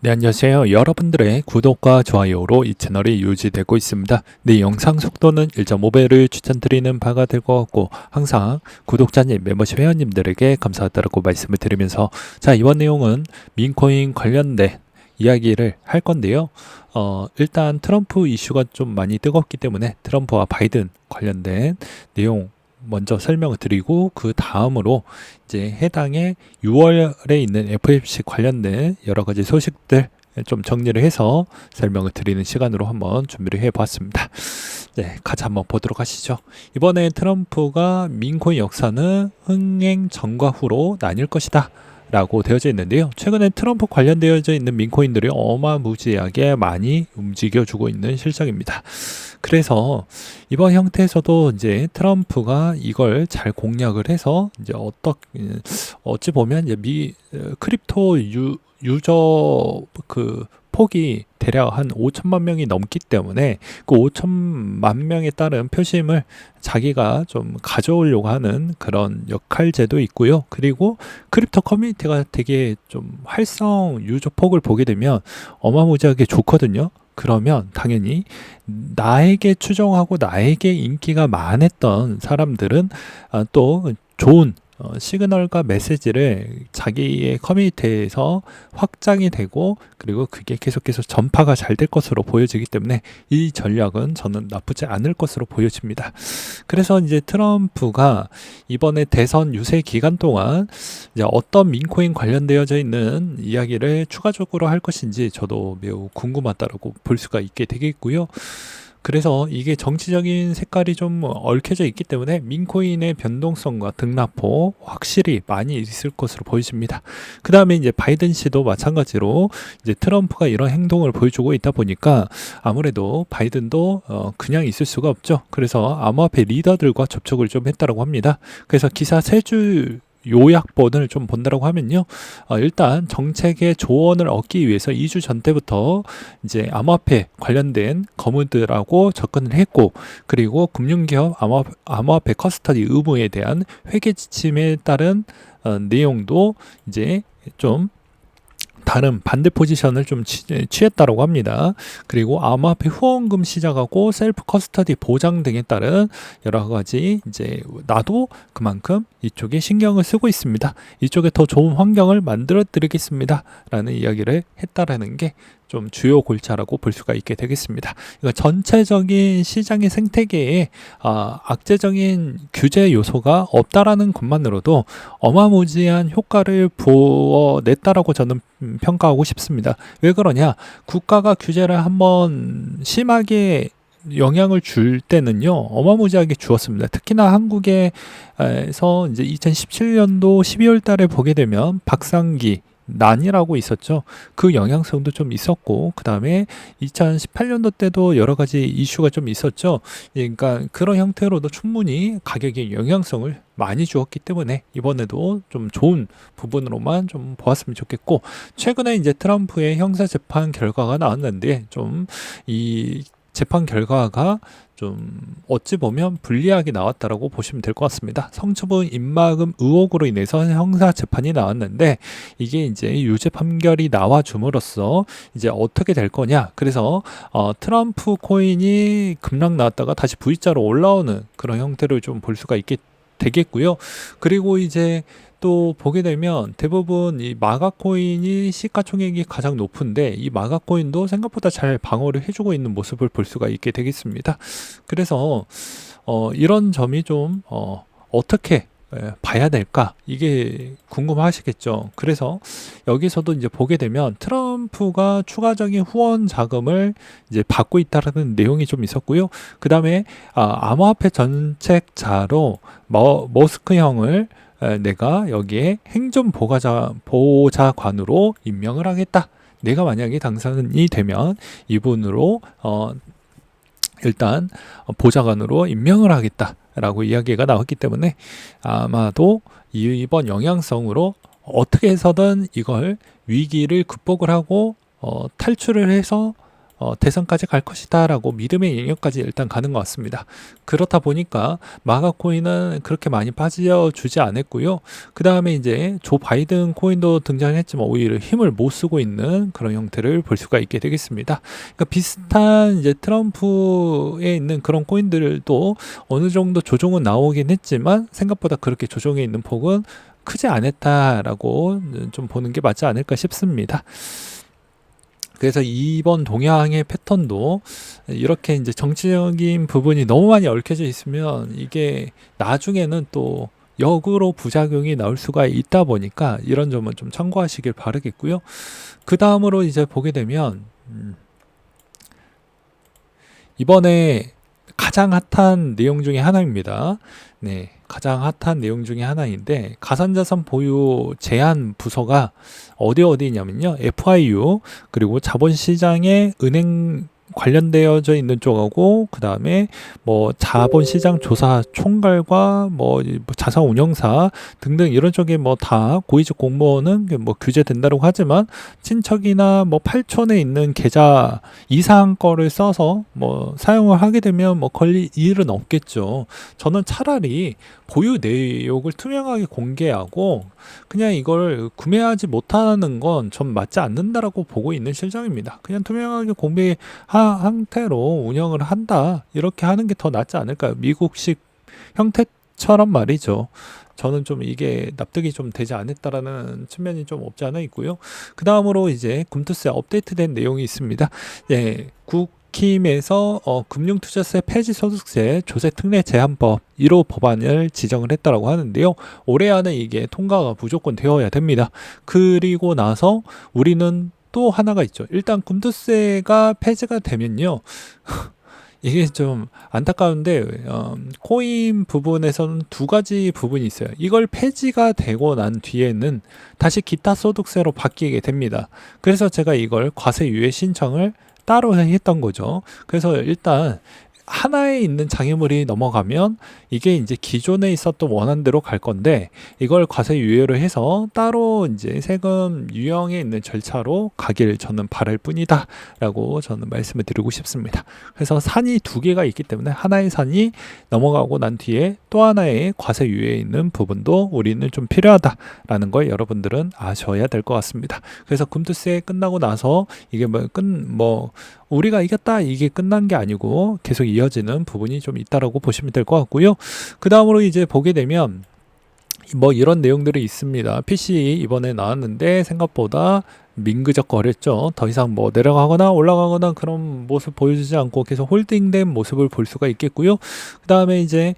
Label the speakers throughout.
Speaker 1: 네, 안녕하세요. 여러분들의 구독과 좋아요로 이 채널이 유지되고 있습니다. 네, 영상 속도는 1.5배를 추천드리는 바가 될 것 같고 항상 구독자님, 멤버십 회원님들에게 감사하다고 말씀을 드리면서 자, 이번 내용은 민코인 관련된 이야기를 할 건데요. 일단 트럼프 이슈가 좀 많이 뜨겁기 때문에 트럼프와 바이든 관련된 내용 먼저 설명을 드리고 그 다음으로 이제 해당의 6월에 있는 FOMC 관련된 여러 가지 소식들 좀 정리를 해서 설명을 드리는 시간으로 한번 준비를 해 보았습니다. 네, 같이 한번 보도록 하시죠. 이번에 트럼프가 민코인 역사는 흥행 전과 후로 나뉠 것이다 라고 되어져 있는데요. 최근에 트럼프 관련되어져 있는 민코인들이 어마무지하게 많이 움직여주고 있는 실정입니다. 그래서 이번 형태에서도 이제 트럼프가 이걸 잘 공략을 해서 이제 어찌 보면 이제 크립토 유저 그 폭이 대략 한 5천만 명이 넘기 때문에 그 5천만 명에 따른 표심을 자기가 좀 가져오려고 하는 그런 역할제도 있고요. 그리고 크립토 커뮤니티가 되게 좀 활성 유저 폭을 보게 되면 어마무지하게 좋거든요. 그러면 당연히 나에게 추종하고 나에게 인기가 많았던 사람들은 또 좋은 시그널과 메시지를 자기의 커뮤니티에서 확장이 되고 그리고 그게 계속해서 전파가 잘 될 것으로 보여지기 때문에 이 전략은 저는 나쁘지 않을 것으로 보여집니다. 그래서 이제 트럼프가 이번에 대선 유세 기간 동안 이제 어떤 민코인 관련되어져 있는 이야기를 추가적으로 할 것인지 저도 매우 궁금하다고 볼 수가 있게 되겠고요. 그래서 이게 정치적인 색깔이 좀 얽혀져 있기 때문에 민코인의 변동성과 등락폭 확실히 많이 있을 것으로 보여집니다. 그 다음에 이제 바이든 씨도 마찬가지로 이제 트럼프가 이런 행동을 보여주고 있다 보니까 아무래도 바이든도 그냥 있을 수가 없죠. 그래서 암호화폐 리더들과 접촉을 좀 했다고 합니다. 그래서 기사 세 줄 요약본을 좀 본다라고 하면요. 일단 정책의 조언을 얻기 위해서 2주 전 때부터 이제 암호화폐 관련된 거무들하고 접근을 했고, 그리고 금융기업 암호화폐 커스터디 의무에 대한 회계 지침에 따른 내용도 이제 좀 다른 반대 포지션을 좀 취했다고 합니다. 그리고 암호화폐 후원금 시작하고 셀프 커스터디 보장 등에 따른 여러 가지 이제 나도 그만큼 이쪽에 신경을 쓰고 있습니다. 이쪽에 더 좋은 환경을 만들어 드리겠습니다. 라는 이야기를 했다라는 게 좀 주요 골자라고 볼 수가 있게 되겠습니다. 그러니까 전체적인 시장의 생태계에 악재적인 규제 요소가 없다라는 것만으로도 어마무지한 효과를 부어냈다라고 저는 평가하고 싶습니다. 왜 그러냐? 국가가 규제를 한번 심하게 영향을 줄 때는요, 어마무지하게 주었습니다. 특히나 한국에서 이제 2017년도 12월 달에 보게 되면 박상기 난이라고 있었죠. 그 영향성도 좀 있었고, 그 다음에 2018년도 때도 여러 가지 이슈가 좀 있었죠. 그러니까 그런 형태로도 충분히 가격에 영향성을 많이 주었기 때문에 이번에도 좀 좋은 부분으로만 좀 보았으면 좋겠고, 최근에 이제 트럼프의 형사 재판 결과가 나왔는데 좀 이 재판 결과가 좀 어찌 보면 불리하게 나왔다라고 보시면 될 것 같습니다. 성추분 입막음 의혹으로 인해서 형사 재판이 나왔는데 이게 이제 유죄 판결이 나와 줌으로써 이제 어떻게 될 거냐. 그래서 트럼프 코인이 급락 나왔다가 다시 V자로 올라오는 그런 형태를 좀 볼 수가 되겠고요. 그리고 이제 또 보게 되면 대부분 이 마가코인이 시가총액이 가장 높은데 이 마가코인도 생각보다 잘 방어를 해주고 있는 모습을 볼 수가 있게 되겠습니다. 그래서 이런 점이 좀 어떻게 봐야 될까? 이게 궁금하시겠죠. 그래서 여기서도 이제 보게 되면 트럼프가 추가적인 후원 자금을 이제 받고 있다라는 내용이 좀 있었고요. 그 다음에 암호화폐 정책자로 머스크 형을 내가 여기에 보좌관으로 임명을 하겠다. 내가 만약에 당선이 되면 이분으로 일단 보좌관으로 임명을 하겠다라고 이야기가 나왔기 때문에 아마도 이번 영향성으로 어떻게 해서든 이걸 위기를 극복을 하고 탈출을 해서 대선까지 갈 것이다 라고 믿음의 영역까지 일단 가는 것 같습니다. 그렇다 보니까 마가 코인은 그렇게 많이 빠져주지 않았고요. 그 다음에 이제 조 바이든 코인도 등장했지만 오히려 힘을 못 쓰고 있는 그런 형태를 볼 수가 있게 되겠습니다. 그러니까 비슷한 이제 트럼프에 있는 그런 코인들도 어느 정도 조정은 나오긴 했지만 생각보다 그렇게 조정에 있는 폭은 크지 않았다라고 좀 보는 게 맞지 않을까 싶습니다. 그래서 이번 동향의 패턴도 이렇게 이제 정치적인 부분이 너무 많이 얽혀져 있으면 이게 나중에는 또 역으로 부작용이 나올 수가 있다 보니까 이런 점은 좀 참고하시길 바라겠고요. 그 다음으로 이제 보게 되면 이번에 가장 핫한 내용 중에 하나입니다. 네, 가장 핫한 내용 중에 하나인데 가상자산 보유 제한 부서가 어디냐면요. FIU 그리고 자본시장의 은행 관련되어져 있는 쪽하고 그 다음에 뭐 자본시장 조사 총괄과 뭐 자산운용사 등등 이런 쪽에 뭐 다 고위직 공무원은 뭐 규제된다고 하지만 친척이나 뭐 팔촌에 있는 계좌 이상 거를 써서 뭐 사용을 하게 되면 뭐 걸릴 일은 없겠죠. 저는 차라리 보유 내역을 투명하게 공개하고 그냥 이걸 구매하지 못하는 건 전 맞지 않는다라고 보고 있는 실정입니다. 그냥 투명하게 공개한 형태로 운영을 한다 이렇게 하는 게 더 낫지 않을까요? 미국식 형태처럼 말이죠. 저는 좀 이게 납득이 좀 되지 않았다라는 측면이 좀 없지 않아 있고요. 그 다음으로 이제 금투세 업데이트된 내용이 있습니다. 예, 국힘에서 금융투자세 폐지소득세 조세 특례 제한법 1호 법안을 지정을 했다라고 하는데요. 올해 안에 이게 통과가 무조건 되어야 됩니다. 그리고 나서 우리는 또 하나가 있죠. 일단 금투세가 폐지가 되면요. 이게 좀 안타까운데 코인 부분에서는 두 가지 부분이 있어요. 이걸 폐지가 되고 난 뒤에는 다시 기타 소득세로 바뀌게 됩니다. 그래서 제가 이걸 과세유예 신청을 따로 했던 거죠. 그래서 일단 하나에 있는 장애물이 넘어가면 이게 이제 기존에 있었던 원안대로 갈 건데 이걸 과세 유예를 해서 따로 이제 세금 유형에 있는 절차로 가길 저는 바랄 뿐이다 라고 저는 말씀을 드리고 싶습니다. 그래서 산이 두 개가 있기 때문에 하나의 산이 넘어가고 난 뒤에 또 하나의 과세 유예에 있는 부분도 우리는 좀 필요하다라는 걸 여러분들은 아셔야 될 것 같습니다. 그래서 금투세 끝나고 나서 이게 우리가 이겼다 이게 끝난 게 아니고 계속 이어지는 부분이 좀 있다라고 보시면 될 것 같고요. 그 다음으로 이제 보게 되면 뭐 이런 내용들이 있습니다. PC 이번에 나왔는데 생각보다 민그적거렸죠. 더 이상 뭐 내려가거나 올라가거나 그런 모습 보여주지 않고 계속 홀딩된 모습을 볼 수가 있겠고요. 그 다음에 이제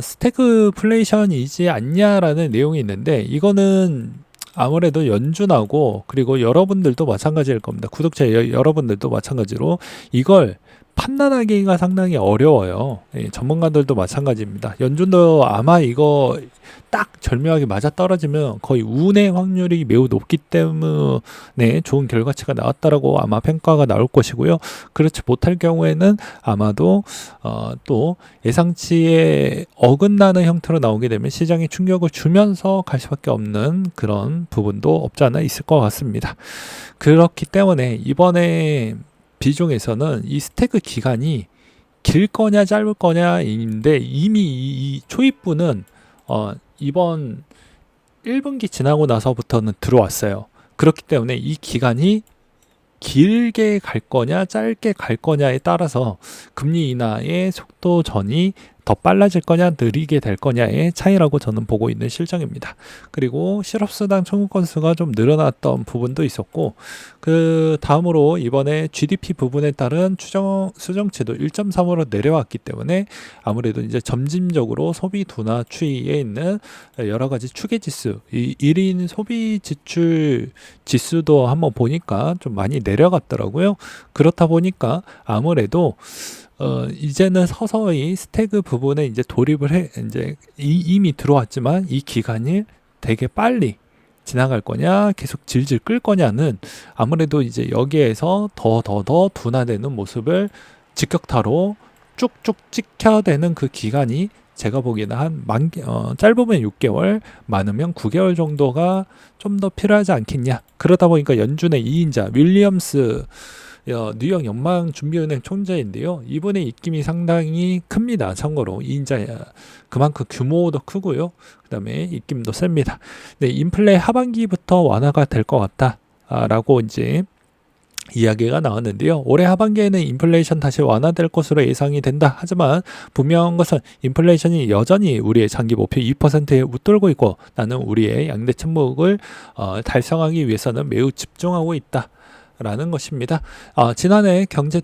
Speaker 1: 스태그플레이션이지 않냐라는 내용이 있는데 이거는 아무래도 연준하고 그리고 여러분들도 마찬가지일 겁니다. 구독자 여러분들도 마찬가지로 이걸 판단하기가 상당히 어려워요. 예, 전문가들도 마찬가지입니다. 연준도 아마 이거 딱 절묘하게 맞아떨어지면 거의 운의 확률이 매우 높기 때문에 좋은 결과치가 나왔다라고 아마 평가가 나올 것이고요. 그렇지 못할 경우에는 아마도 또 예상치에 어긋나는 형태로 나오게 되면 시장에 충격을 주면서 갈 수밖에 없는 그런 부분도 없지 않아 있을 것 같습니다. 그렇기 때문에 이번에 비중에서는 이 스태그 기간이 길 거냐 짧을 거냐인데 이미 이 초입부는 이번 1분기 지나고 나서부터는 들어왔어요. 그렇기 때문에 이 기간이 길게 갈 거냐 짧게 갈 거냐에 따라서 금리 인하의 속도 전이 더 빨라질 거냐 느리게 될 거냐의 차이라고 저는 보고 있는 실정입니다. 그리고 실업수당 청구 건수가 좀 늘어났던 부분도 있었고 그 다음으로 이번에 GDP 부분에 따른 수정치도 1.3으로 내려왔기 때문에 아무래도 이제 점진적으로 소비 둔화 추이에 있는 여러 가지 추계지수, 이 1인 소비 지출 지수도 한번 보니까 좀 많이 내려갔더라고요. 그렇다 보니까 아무래도 이제는 서서히 스태그 부분에 이제 돌입을 이제 이미 들어왔지만 이 기간이 되게 빨리 지나갈 거냐, 계속 질질 끌 거냐는 아무래도 이제 여기에서 더 둔화되는 모습을 직격타로 쭉쭉 찍혀대는 그 기간이 제가 보기에는 짧으면 6개월, 많으면 9개월 정도가 좀 더 필요하지 않겠냐. 그러다 보니까 연준의 2인자 윌리엄스 뉴욕 연방준비은행 총재인데요. 이분의 입김이 상당히 큽니다. 참고로 이인자 그만큼 규모도 크고요. 그다음에 입김도 셉니다. 네, 인플레 하반기부터 완화가 될 것 같다라고 이제 이야기가 나왔는데요. 올해 하반기에는 인플레이션 다시 완화될 것으로 예상이 된다. 하지만 분명한 것은 인플레이션이 여전히 우리의 장기 목표 2%에 웃돌고 있고 나는 우리의 양대 침묵을 달성하기 위해서는 매우 집중하고 있다라는 것입니다. 지난해 경제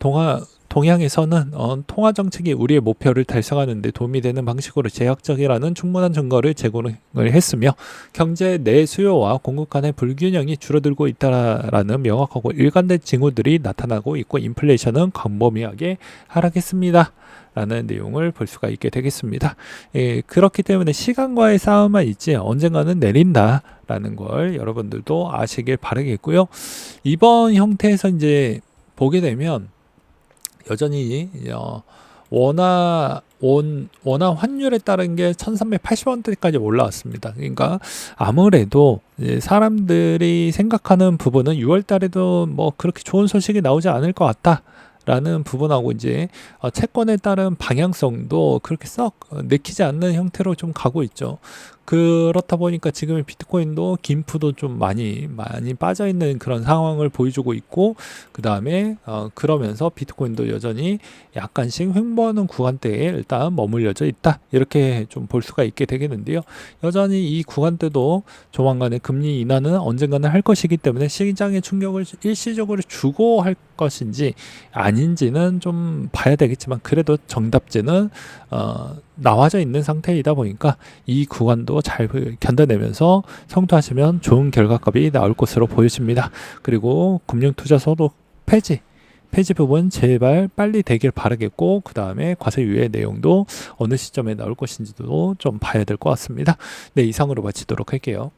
Speaker 1: 동향에서는 통화 정책이 우리의 목표를 달성하는 데 도움이 되는 방식으로 제약적이라는 충분한 증거를 제공을 했으며 경제 내 수요와 공급 간의 불균형이 줄어들고 있다라는 명확하고 일관된 징후들이 나타나고 있고 인플레이션은 광범위하게 하락했습니다. 라는 내용을 볼 수가 있게 되겠습니다. 그렇기 때문에 시간과의 싸움만 있지 언젠가는 내린다라는 걸 여러분들도 아시길 바라겠고요. 이번 형태에서 이제 보게 되면 여전히 원화 환율에 따른 게 1380원대까지 올라왔습니다. 그러니까 아무래도 사람들이 생각하는 부분은 6월 달에도 뭐 그렇게 좋은 소식이 나오지 않을 것 같다. 라는 부분하고 이제 채권에 따른 방향성도 그렇게 썩 내키지 않는 형태로 좀 가고 있죠. 그렇다 보니까 지금의 비트코인도 김프도 좀 많이 빠져 있는 그런 상황을 보여주고 있고, 그 다음에 그러면서 비트코인도 여전히 약간씩 횡보하는 구간대에 일단 머물러져 있다, 이렇게 좀 볼 수가 있게 되겠는데요. 여전히 이 구간대도 조만간에 금리 인하는 언젠가는 할 것이기 때문에 시장의 충격을 일시적으로 주고 할 것인지 아닌지는 좀 봐야 되겠지만, 그래도 정답제는 나와져 있는 상태이다 보니까 이 구간도 잘 견뎌내면서 성투하시면 좋은 결과값이 나올 것으로 보여집니다. 그리고 금융투자소득 폐지 부분 제발 빨리 되길 바라겠고, 그 다음에 과세 유예 내용도 어느 시점에 나올 것인지도 좀 봐야 될 것 같습니다. 네, 이상으로 마치도록 할게요.